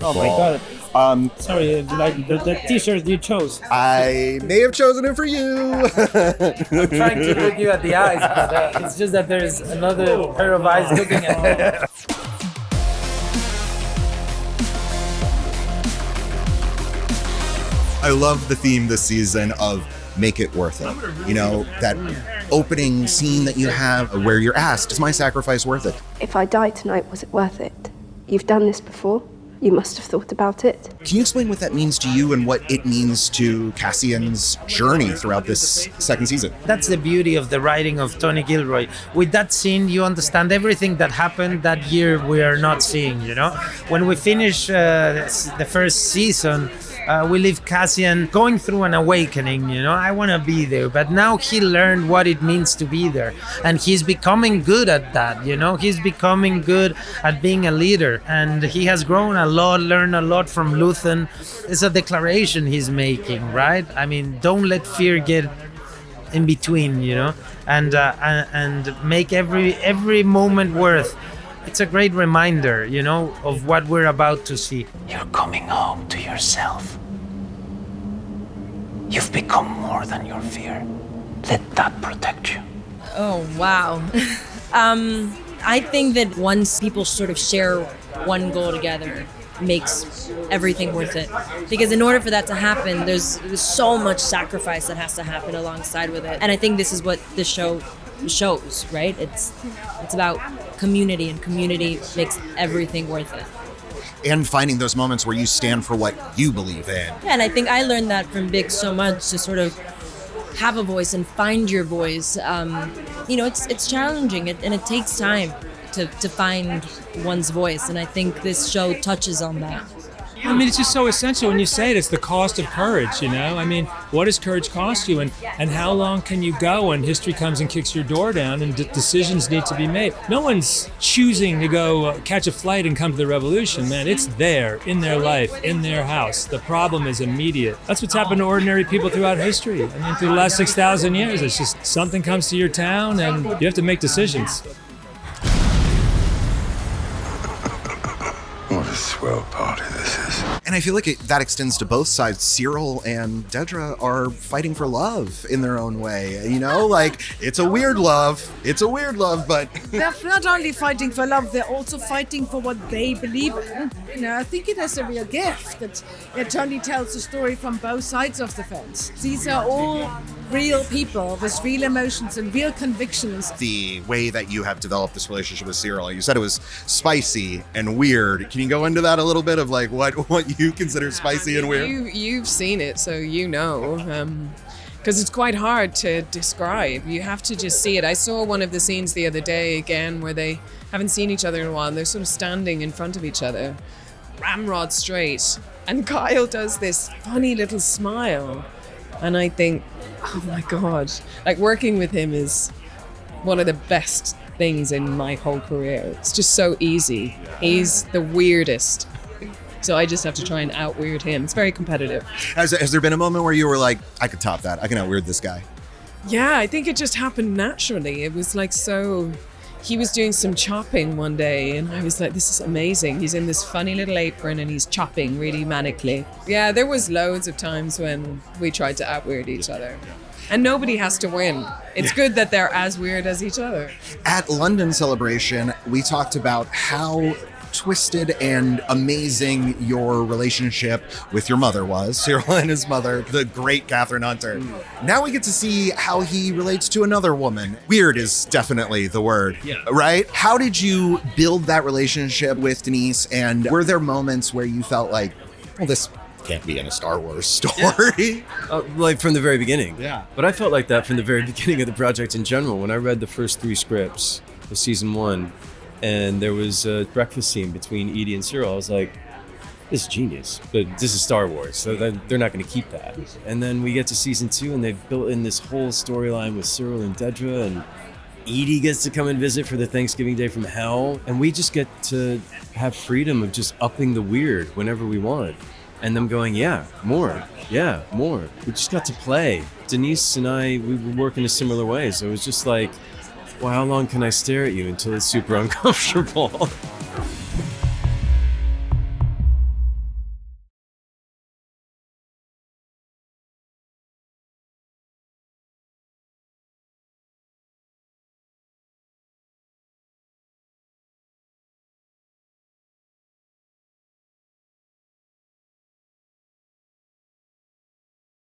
Oh my god. Sorry, like the t-shirt you chose. I may have chosen it for you. I'm trying to look you at the eyes, but it's just that there's another pair of eyes looking at me. I love the theme this season of make it worth it. You know, that opening scene that you have where you're asked, is my sacrifice worth it? If I die tonight, was it worth it? You've done this before. You must have thought about it. Can you explain what that means to you and what it means to Cassian's journey throughout this second season? That's the beauty of the writing of Tony Gilroy. With that scene, you understand everything that happened that year we are not seeing, you know? When we finish the first season, we leave Cassian going through an awakening, you know? I want to be there. But now he learned what it means to be there. And he's becoming good at that, you know? He's becoming good at being a leader. And he has grown a lot, learned a lot from Luthen. It's a declaration he's making, right? I mean, don't let fear get in between, you know? And make every moment worth. It's a great reminder, you know, of what we're about to see. You're coming home to yourself. You've become more than your fear. Let that protect you. Oh, wow. I think that once people sort of share one goal together, makes everything worth it. Because in order for that to happen, there's so much sacrifice that has to happen alongside with it. And I think this is what the show shows, right? It's about community, and community makes everything worth it. And finding those moments where you stand for what you believe in. Yeah, and I think I learned that from Big so much, to sort of have a voice and find your voice. You know, it's challenging and it takes time to find one's voice, and I think this show touches on that. I mean, it's just so essential when you say it. It's the cost of courage, you know? I mean, what does courage cost you? And how long can you go when history comes and kicks your door down and decisions need to be made? No one's choosing to go catch a flight and come to the revolution, man. It's there, in their life, in their house. The problem is immediate. That's what's happened to ordinary people throughout history. I mean, through the last 6,000 years, it's just something comes to your town and you have to make decisions. What a swell party this is. And I feel like that extends to both sides. Syril and Dedra are fighting for love in their own way. You know, like, it's a weird love. It's a weird love, but... They're not only fighting for love, they're also fighting for what they believe in. You know, I think it is a real gift that Tony tells the story from both sides of the fence. These are all real people with real emotions and real convictions. The way that you have developed this relationship with Syril, you said it was spicy and weird. Can you go into that a little bit of like what you consider spicy and weird? You've seen it, so you know. Because it's quite hard to describe. You have to just see it. I saw one of the scenes the other day again where they haven't seen each other in a while and they're sort of standing in front of each other, ramrod straight. And Kyle does this funny little smile. And I think, oh my God, like working with him is one of the best things in my whole career. It's just so easy. He's the weirdest. So I just have to try and out-weird him. It's very competitive. Has there been a moment where you were like, I could top that. I can out-weird this guy? Yeah, I think it just happened naturally. It was like so... He was doing some chopping one day and I was like, this is amazing. He's in this funny little apron and he's chopping really manically. Yeah, there was loads of times when we tried to out-weird each other. And nobody has to win. It's good that they're as weird as each other. At London Celebration, we talked about how twisted and amazing your relationship with your mother was, Syril and his mother, the great Catherine Hunter. Now we get to see how he relates to another woman. Weird is definitely the word, right? How did you build that relationship with Denise? And were there moments where you felt like, well, this can't be in a Star Wars story? Like from the very beginning. Yeah. But I felt like that from the very beginning of the project in general. When I read the first 3 scripts of season 1, and there was a breakfast scene between Edie and Syril, I was like, this is genius, but this is Star Wars, so they're not going to keep that. And then we get to season 2, and they've built in this whole storyline with Syril and Dedra, and Edie gets to come and visit for the Thanksgiving Day from Hell, and we just get to have freedom of just upping the weird whenever we want. And them going, yeah, more. We just got to play. Denise and I, we work in a similar way, so it was just like, well, how long can I stare at you until it's super uncomfortable?